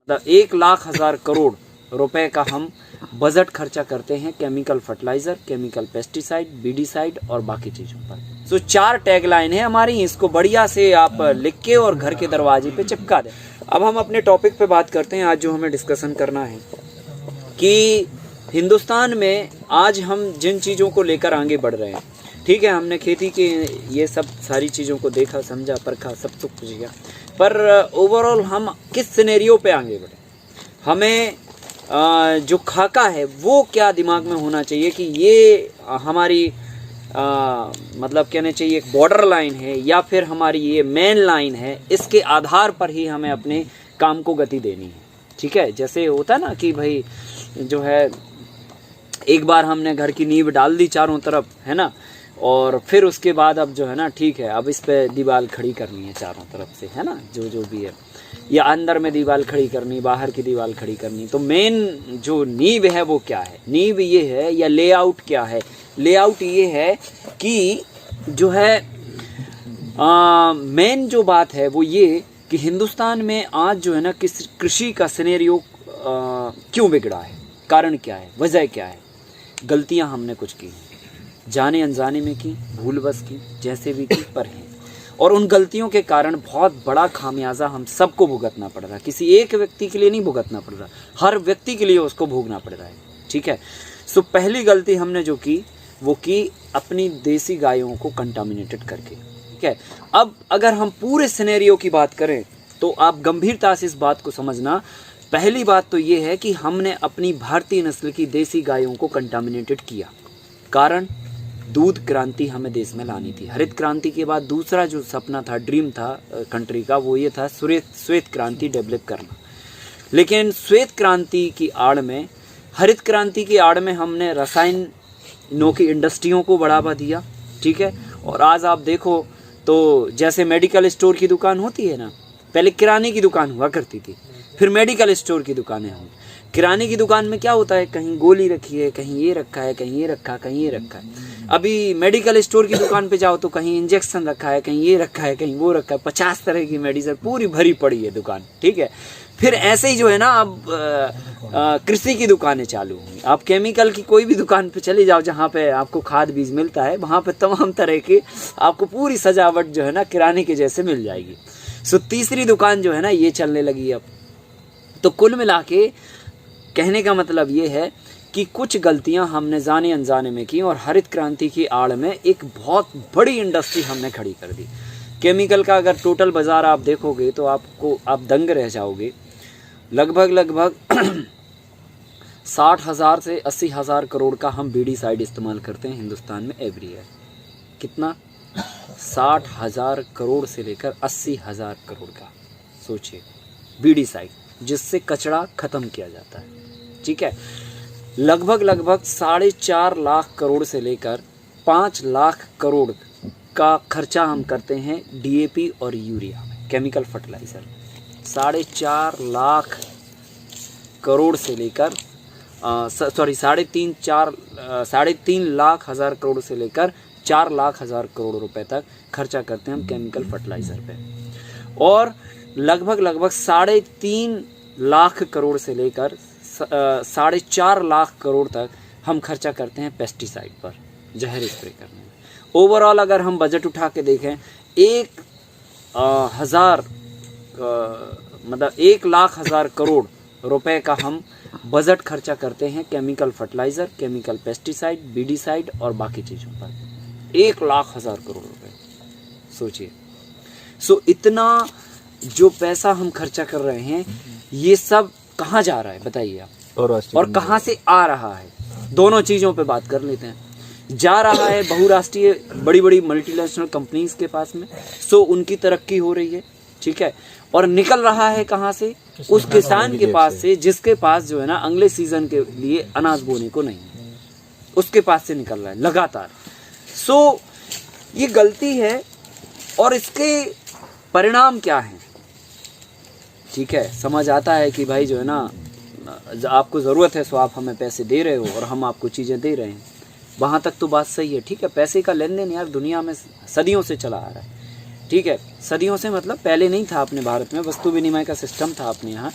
1 लाख हजार करोड़ रुपए का हम बजट खर्चा करते हैं केमिकल फर्टिलाइजर, केमिकल पेस्टिसाइड, बीडीसाइड और बाकी चीजों पर। सो 4 टैगलाइन है हमारी, इसको बढ़िया से आप लिख के और घर के दरवाजे पे चिपका दें। अब हम अपने टॉपिक पे बात करते हैं। आज जो हमें डिस्कशन करना है कि हिंदुस्तान में आज हम जिन चीज़ों को लेकर आगे बढ़ रहे हैं, ठीक है, हमने खेती के ये सब सारी चीज़ों को देखा, समझा, परखा, सब कुछ किया, पर ओवरऑल हम किस सिनेरियो पे आगे बढ़े, हमें जो खाका है वो क्या दिमाग में होना चाहिए कि ये हमारी मतलब कहने चाहिए एक बॉर्डर लाइन है या फिर हमारी ये मेन लाइन है, इसके आधार पर ही हमें अपने काम को गति देनी है। ठीक है, जैसे होता है ना कि भाई जो है एक बार हमने घर की नींव डाल दी चारों तरफ, है ना, और फिर उसके बाद अब जो है ना, ठीक है, अब इस पे दीवार खड़ी करनी है चारों तरफ से, है ना, जो भी है, या अंदर में दीवार खड़ी करनी, बाहर की दीवार खड़ी करनी। तो मेन जो नींव है वो क्या है? नींव ये है, या लेआउट क्या है? लेआउट ये है कि जो है मेन जो बात है वो ये कि हिंदुस्तान में आज जो है ना किस कृषि का सिनेरियो क्यों बिगड़ा है, कारण क्या है, वजह क्या है? गलतियां हमने कुछ की, जाने अनजाने में की, भूलवश की, जैसे भी की, पर हैं, और उन गलतियों के कारण बहुत बड़ा खामियाजा हम सबको भुगतना पड़ रहा है। किसी एक व्यक्ति के लिए नहीं भुगतना पड़ रहा, हर व्यक्ति के लिए उसको भोगना पड़ रहा है। ठीक है, सो पहली गलती हमने जो की वो की अपनी देसी गायों को कंटामिनेटेड करके। ठीक है, अब अगर हम पूरे सिनेरियो की बात करें तो आप गंभीरता से इस बात को समझना। पहली बात तो ये है कि हमने अपनी भारतीय नस्ल की देसी गायों को कंटामिनेटेड किया। कारण दूध क्रांति हमें देश में लानी थी। हरित क्रांति के बाद दूसरा जो सपना था, ड्रीम था कंट्री का, वो ये था श्वेत क्रांति डेवलप करना। लेकिन श्वेत क्रांति की आड़ में, हरित क्रांति की आड़ में हमने रसायनों की इंडस्ट्रियों को बढ़ावा दिया। ठीक है, और आज आप देखो तो जैसे मेडिकल स्टोर की दुकान होती है ना, पहले किराने की दुकान हुआ करती थी, फिर मेडिकल स्टोर की दुकानें होंगी। किराने की दुकान में क्या होता है, कहीं गोली रखी है, कहीं ये रखा है, कहीं ये रखा, कहीं ये रखा है। अभी मेडिकल स्टोर की दुकान पे जाओ तो कहीं इंजेक्शन रखा है, कहीं ये रखा है, कहीं वो रखा है, 50 तरह की मेडिसिन पूरी भरी पड़ी है दुकान। ठीक है, फिर ऐसे ही जो है ना अब कृषि की दुकानें चालू हुई। आप केमिकल की कोई भी दुकान पे चले जाओ जहाँ पे आपको खाद बीज मिलता है, वहाँ पे तमाम तरह की आपको पूरी सजावट जो है ना किराने के जैसे मिल जाएगी। सो तीसरी दुकान जो है ना ये चलने लगी अब। तो कुल मिला के कहने का मतलब ये है कि कुछ गलतियां हमने जाने अनजाने में की और हरित क्रांति की आड़ में एक बहुत बड़ी इंडस्ट्री हमने खड़ी कर दी। केमिकल का अगर टोटल बाजार आप देखोगे तो आप दंग रह जाओगे। लगभग 60,000 से 80,000 करोड़ का हम बीडीसाइड इस्तेमाल करते हैं हिंदुस्तान में एवरी ईयर। कितना? 60,000 करोड़ से लेकर 80,000 करोड़ का, सोचिए, बीडीसाइड, जिससे कचरा खत्म किया जाता है। ठीक है, लगभग 4.5 लाख करोड़ से लेकर 5 लाख करोड़ का खर्चा हम करते हैं डीएपी और यूरिया में, केमिकल फर्टिलाइजर। 4.5 लाख करोड़ से लेकर 3.5 लाख हजार करोड़ से लेकर 4 लाख हजार करोड़ रुपए तक खर्चा करते हैं हम केमिकल फर्टिलाइजर पे, और लगभग 3.5 लाख करोड़ से लेकर 4.5 लाख करोड़ तक हम खर्चा करते हैं पेस्टिसाइड पर, जहर स्प्रे करने में। ओवरऑल अगर हम बजट उठा के देखें, 1 लाख हजार करोड़ रुपए का हम बजट खर्चा करते हैं केमिकल फर्टिलाइजर, केमिकल पेस्टिसाइड, बीडीसाइड और बाकी चीज़ों पर। 1 लाख हजार करोड़ रुपए, सोचिए। सो इतना जो पैसा हम खर्चा कर रहे हैं, ये सब कहाँ जा रहा है बताइए आप, और कहाँ से आ रहा है? दोनों चीज़ों पे बात कर लेते हैं। जा रहा है बहुराष्ट्रीय बड़ी बड़ी मल्टीनेशनल कंपनीज के पास में, सो उनकी तरक्की हो रही है। ठीक है, और निकल रहा है कहाँ से? उस किसान के पास से जिसके पास जो है ना अगले सीजन के लिए अनाज बोने को नहीं है, उसके पास से निकल रहा है लगातार। सो ये गलती है, और इसके परिणाम क्या हैं? ठीक है, समझ आता है कि भाई जो है ना आपको ज़रूरत है, सो आप हमें पैसे दे रहे हो और हम आपको चीज़ें दे रहे हैं। वहाँ तक तो बात सही है। ठीक है, पैसे का लेन देन यार दुनिया में सदियों से चला आ रहा है। ठीक है, सदियों से, मतलब पहले नहीं था अपने भारत में, वस्तु विनिमय का सिस्टम था अपने यहाँ,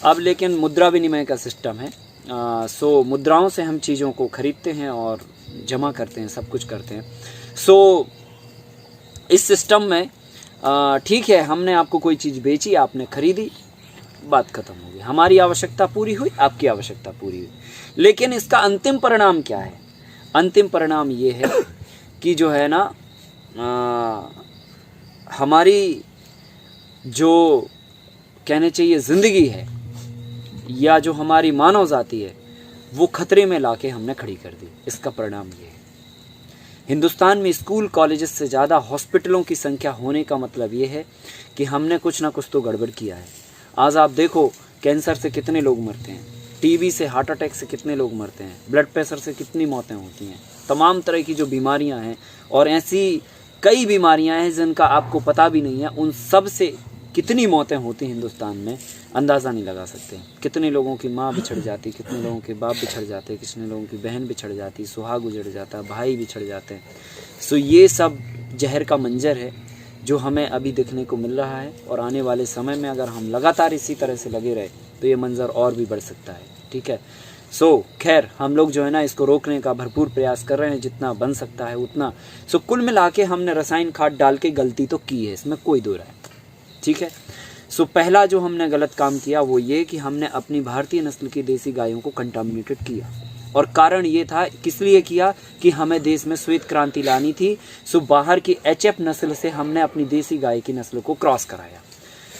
अब लेकिन मुद्रा विनिमय का सिस्टम है। सो मुद्राओं से हम चीज़ों को खरीदते हैं और जमा करते हैं, सब कुछ करते हैं। सो इस सिस्टम में ठीक है, हमने आपको कोई चीज़ बेची, आपने खरीदी, बात खत्म हो गई, हमारी आवश्यकता पूरी हुई, आपकी आवश्यकता पूरी हुई। लेकिन इसका अंतिम परिणाम क्या है? अंतिम परिणाम ये है कि जो है ना, हमारी जो कहने चाहिए ज़िंदगी है, या जो हमारी मानव जाति है, वो खतरे में लाके हमने खड़ी कर दी। इसका परिणाम ये है। हिंदुस्तान में स्कूल कॉलेजेस से ज़्यादा हॉस्पिटलों की संख्या होने का मतलब ये है कि हमने कुछ ना कुछ तो गड़बड़ किया है। आज आप देखो, कैंसर से कितने लोग मरते हैं, टीबी से, हार्ट अटैक से कितने लोग मरते हैं, ब्लड प्रेशर से कितनी मौतें होती हैं, तमाम तरह की जो बीमारियां हैं, और ऐसी कई बीमारियां हैं जिनका आपको पता भी नहीं है, उन सब से कितनी मौतें होती हिंदुस्तान में, अंदाज़ा नहीं लगा सकते। कितने लोगों की माँ बिछड़ जाती, कितने लोगों के बाप बिछड़ जाते, कितने लोगों की बहन बिछड़ जाती, सुहाग उजड़ जाता, भाई बिछड़ जाते हैं। सो ये सब जहर का मंजर है जो हमें अभी देखने को मिल रहा है, और आने वाले समय में अगर हम लगातार इसी तरह से लगे रहे तो ये मंजर और भी बढ़ सकता है। ठीक है, सो खैर हम लोग जो है ना, इसको रोकने का भरपूर प्रयास कर रहे हैं, जितना बन सकता है उतना। सो कुल मिला के हमने रसायन खाद डाल के गलती तो की है, इसमें कोई दो राय। ठीक है, सो पहला जो हमने गलत काम किया वो ये कि हमने अपनी भारतीय नस्ल की देसी गायों को कंटामिनेटेड किया, और कारण ये था, किस लिए किया कि हमें देश में श्वेत क्रांति लानी थी। सो बाहर की HF नस्ल से हमने अपनी देसी गाय की नस्ल को क्रॉस कराया।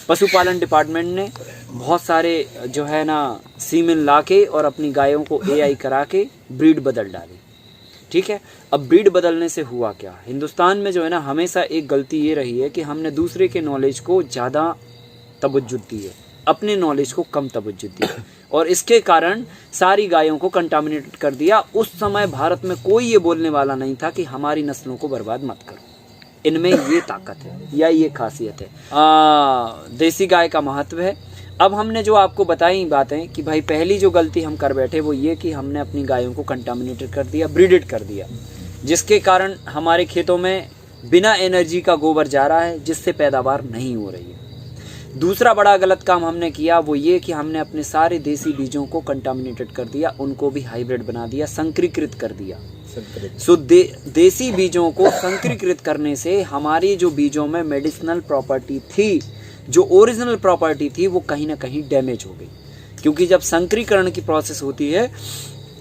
पशुपालन डिपार्टमेंट ने बहुत सारे जो है ना सीमेन ला के और अपनी गायों को AI करा के ब्रीड बदल डाली। ठीक है, अब ब्रीड बदलने से हुआ क्या, हिंदुस्तान में जो है ना, हमेशा एक गलती ये रही है कि हमने दूसरे के नॉलेज को ज़्यादा तवज्जो दी है, अपने नॉलेज को कम तवज्जो दी है, और इसके कारण सारी गायों को कंटामिनेटेड कर दिया। उस समय भारत में कोई ये बोलने वाला नहीं था कि हमारी नस्लों को बर्बाद मत करो। इनमें ये ताकत है या ये खासियत है, देसी गाय का महत्व है। अब हमने जो आपको बताई बातें कि भाई पहली जो गलती हम कर बैठे वो ये कि हमने अपनी गायों को कंटामिनेटेड कर दिया, ब्रीडेड कर दिया, जिसके कारण हमारे खेतों में बिना एनर्जी का गोबर जा रहा है, जिससे पैदावार नहीं हो रही है। दूसरा बड़ा गलत काम हमने किया वो ये कि हमने अपने सारे देसी बीजों को कंटामिनेटेड कर दिया, उनको भी हाइब्रिड बना दिया, संकरीकृत कर दिया। सो देसी बीजों को संकरीकृत करने से हमारी जो बीजों में मेडिसिनल प्रॉपर्टी थी, जो ओरिजिनल प्रॉपर्टी थी, वो कहीं ना कहीं डैमेज हो गई। क्योंकि जब संकरीकरण की प्रोसेस होती है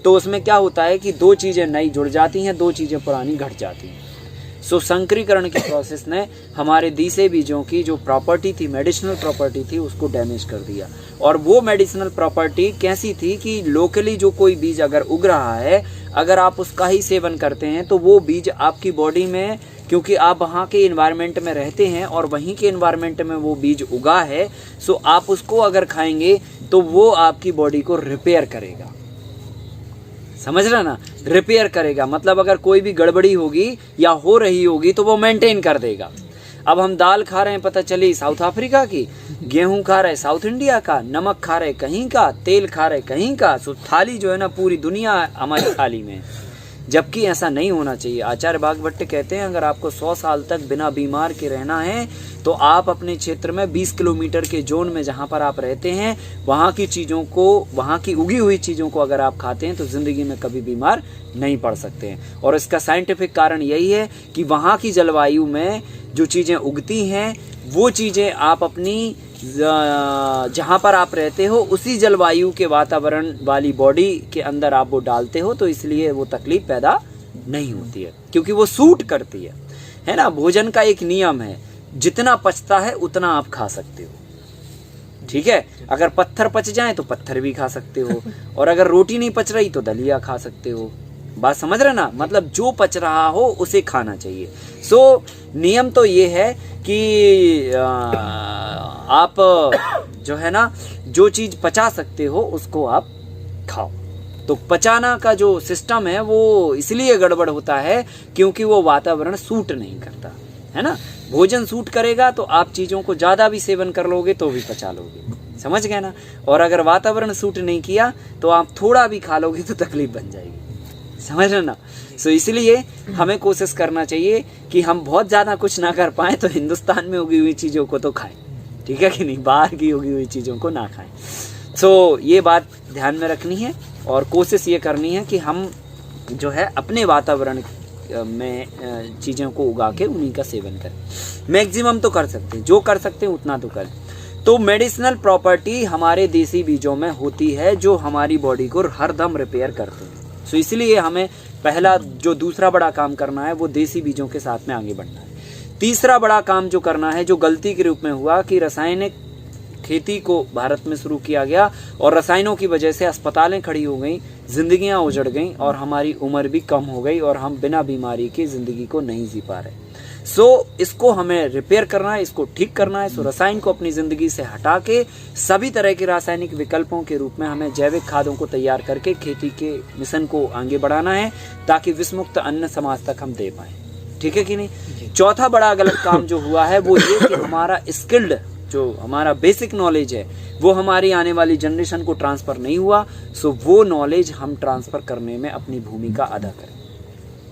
तो उसमें क्या होता है कि दो चीज़ें नई जुड़ जाती हैं, दो चीज़ें पुरानी घट जाती हैं। सो संकरीकरण की प्रोसेस ने हमारे देसी बीजों की जो प्रॉपर्टी थी, मेडिसिनल प्रॉपर्टी थी, उसको डैमेज कर दिया। और वो मेडिसिनल प्रॉपर्टी कैसी थी कि लोकली जो कोई बीज अगर उग रहा है, अगर आप उसका ही सेवन करते हैं तो वो बीज आपकी बॉडी में, क्योंकि आप वहाँ के इन्वायरमेंट में रहते हैं और वहीं के इन्वायरमेंट में वो बीज उगा है, सो आप उसको अगर खाएंगे तो वो आपकी बॉडी को रिपेयर करेगा। समझ रहे ना, रिपेयर करेगा, मतलब अगर कोई भी गड़बड़ी होगी या हो रही होगी तो वो मेंटेन कर देगा। अब हम दाल खा रहे हैं, पता चली साउथ अफ्रीका की, गेहूं खा रहे साउथ इंडिया का, नमक खा रहे कहीं का, तेल खा रहे कहीं का, सो थाली जो है ना पूरी दुनिया हमारी थाली में, जबकि ऐसा नहीं होना चाहिए। आचार्य बागभट्ट कहते हैं अगर आपको 100 साल तक बिना बीमार के रहना है तो आप अपने क्षेत्र में 20 किलोमीटर के जोन में जहाँ पर आप रहते हैं वहाँ की चीज़ों को, वहाँ की उगी हुई चीज़ों को अगर आप खाते हैं तो ज़िंदगी में कभी बीमार नहीं पड़ सकते हैं। और इसका साइंटिफिक कारण यही है कि वहाँ की जलवायु में जो चीज़ें उगती हैं वो चीज़ें आप अपनी जहाँ पर आप रहते हो उसी जलवायु के वातावरण वाली बॉडी के अंदर आप वो डालते हो, तो इसलिए वो तकलीफ पैदा नहीं होती है, क्योंकि वो सूट करती है ना। भोजन का एक नियम है, जितना पचता है उतना आप खा सकते हो। ठीक है, अगर पत्थर पच जाए तो पत्थर भी खा सकते हो, और अगर रोटी नहीं पच रही तो दलिया खा सकते हो। बात समझ रहे ना, मतलब जो पच रहा हो उसे खाना चाहिए। सो नियम तो ये है कि आप जो है ना, जो चीज़ पचा सकते हो उसको आप खाओ। तो पचाना का जो सिस्टम है वो इसलिए गड़बड़ होता है क्योंकि वो वातावरण सूट नहीं करता है ना। भोजन सूट करेगा तो आप चीज़ों को ज़्यादा भी सेवन कर लोगे तो भी पचा लोगे, समझ गए ना। और अगर वातावरण सूट नहीं किया तो आप थोड़ा भी खा लोगे तो तकलीफ बन जाएगी, समझ रहे ना। सो इसलिए हमें कोशिश करना चाहिए कि हम बहुत ज़्यादा कुछ ना कर पाएँ तो हिंदुस्तान में उगी हुई चीज़ों को तो खाएं, ठीक है कि नहीं, बाहर की उगी हुई चीज़ों को ना खाएं। सो ये बात ध्यान में रखनी है और कोशिश ये करनी है कि हम जो है अपने वातावरण में चीज़ों को उगा के उन्हीं का सेवन करें। मैक्सिमम तो कर सकते हैं, जो कर सकते हैं उतना तो करें। तो मेडिसिनल प्रॉपर्टी हमारे देसी बीजों में होती है जो हमारी बॉडी को हर दम रिपेयर करते हैं। सो इसलिए हमें पहला जो दूसरा बड़ा काम करना है वो देसी बीजों के साथ में आगे बढ़ना है। तीसरा बड़ा काम जो करना है, जो गलती के रूप में हुआ कि रासायनिक खेती को भारत में शुरू किया गया और रसायनों की वजह से अस्पतालें खड़ी हो गई, जिंदगियां उजड़ गई और हमारी उम्र भी कम हो गई और हम बिना बीमारी की जिंदगी को नहीं जी पा रहे। सो इसको हमें रिपेयर करना है, इसको ठीक करना है। सो रसायन को अपनी जिंदगी से हटा के सभी तरह के रासायनिक विकल्पों के रूप में हमें जैविक खादों को तैयार करके खेती के मिशन को आगे बढ़ाना है ताकि विषमुक्त अन्न समाज तक हम दे पाए, ठीक है कि नहीं। चौथा बड़ा गलत काम जो हुआ है वो ये कि हमारा स्किल्ड जो हमारा बेसिक नॉलेज है वो हमारी आने वाली जनरेशन को ट्रांसफर नहीं हुआ। सो वो नॉलेज हम ट्रांसफर करने में अपनी भूमिका अदा करें,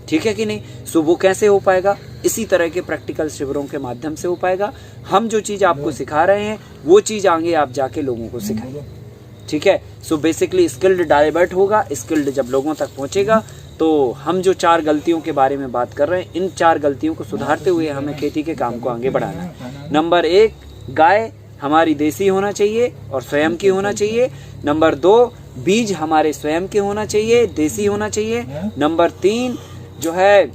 ठीक है कि नहीं। सो वो कैसे हो पाएगा, इसी तरह के प्रैक्टिकल शिविरों के माध्यम से हो पाएगा। हम जो चीज़ आपको सिखा रहे हैं वो चीज़ आगे आप जाके लोगों को सिखाइए, ठीक है। सो बेसिकली स्किल्ड डाइवर्ट होगा, स्किल्ड जब लोगों तक पहुंचेगा तो हम जो 4 गलतियों के बारे में बात कर रहे हैं, इन 4 गलतियों को सुधारते हुए हमें खेती के काम को आगे बढ़ाना है। नंबर 1, गाय हमारी देसी होना चाहिए और स्वयं की होना चाहिए। नंबर 2, बीज हमारे स्वयं के होना चाहिए, देसी होना चाहिए। नंबर 3 जो है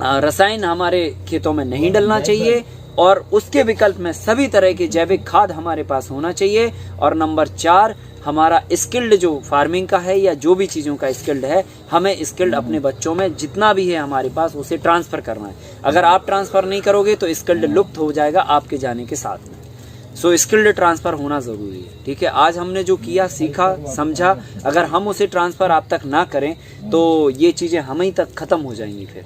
रसायन हमारे खेतों में नहीं डलना चाहिए और उसके विकल्प में सभी तरह के जैविक खाद हमारे पास होना चाहिए। और नंबर 4, हमारा स्किल्ड जो फार्मिंग का है या जो भी चीज़ों का स्किल्ड है, हमें स्किल्ड अपने बच्चों में जितना भी है हमारे पास उसे ट्रांसफ़र करना है। अगर आप ट्रांसफ़र नहीं करोगे तो स्किल्ड लुप्त हो जाएगा आपके जाने के साथ में। सो स्किल्ड ट्रांसफ़र होना ज़रूरी है, ठीक है। आज हमने जो किया, सीखा, समझा, अगर हम उसे ट्रांसफ़र आप तक ना करें तो ये चीज़ें हम ही तक ख़त्म हो जाएंगी फिर,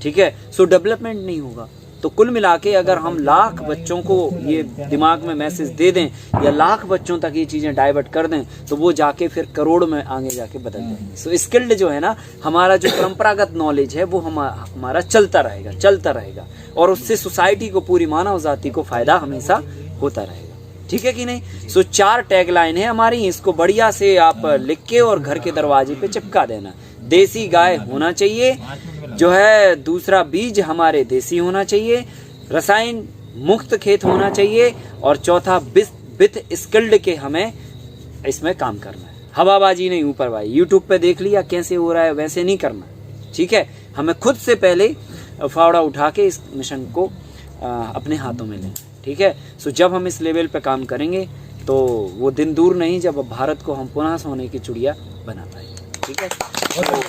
ठीक है। सो डेवलपमेंट नहीं होगा। तो कुल मिला के अगर हम लाख बच्चों को ये दिमाग में मैसेज दे दें या लाख बच्चों तक ये चीज़ें डाइवर्ट कर दें तो वो जाके फिर करोड़ में आगे जाके बदल जाएंगे। सो स्किल्ड जो है ना, हमारा जो परंपरागत नॉलेज है वो हमारा चलता रहेगा और उससे सोसाइटी को, पूरी मानव जाति को फायदा हमेशा होता रहेगा, ठीक है कि नहीं। सो 4 टैगलाइन है हमारी, इसको बढ़िया से आप लिख के और घर के दरवाजे पे चिपका देना। देसी गाय होना चाहिए, जो है दूसरा बीज हमारे देसी होना चाहिए, रसायन मुक्त खेत होना चाहिए और चौथा विथ स्किल्ड के हमें इसमें काम करना है। हवाबाजी नहीं ऊपरवाजी, यूट्यूब पे देख लिया कैसे हो रहा है वैसे नहीं करना, ठीक है। हमें खुद से पहले फावड़ा उठा के इस मिशन को अपने हाथों में लें, ठीक है। सो जब हम इस लेवल पे काम करेंगे तो वो दिन दूर नहीं जब भारत को हम पुनः सोने की चिड़िया बना पाएंगे, ठीक है।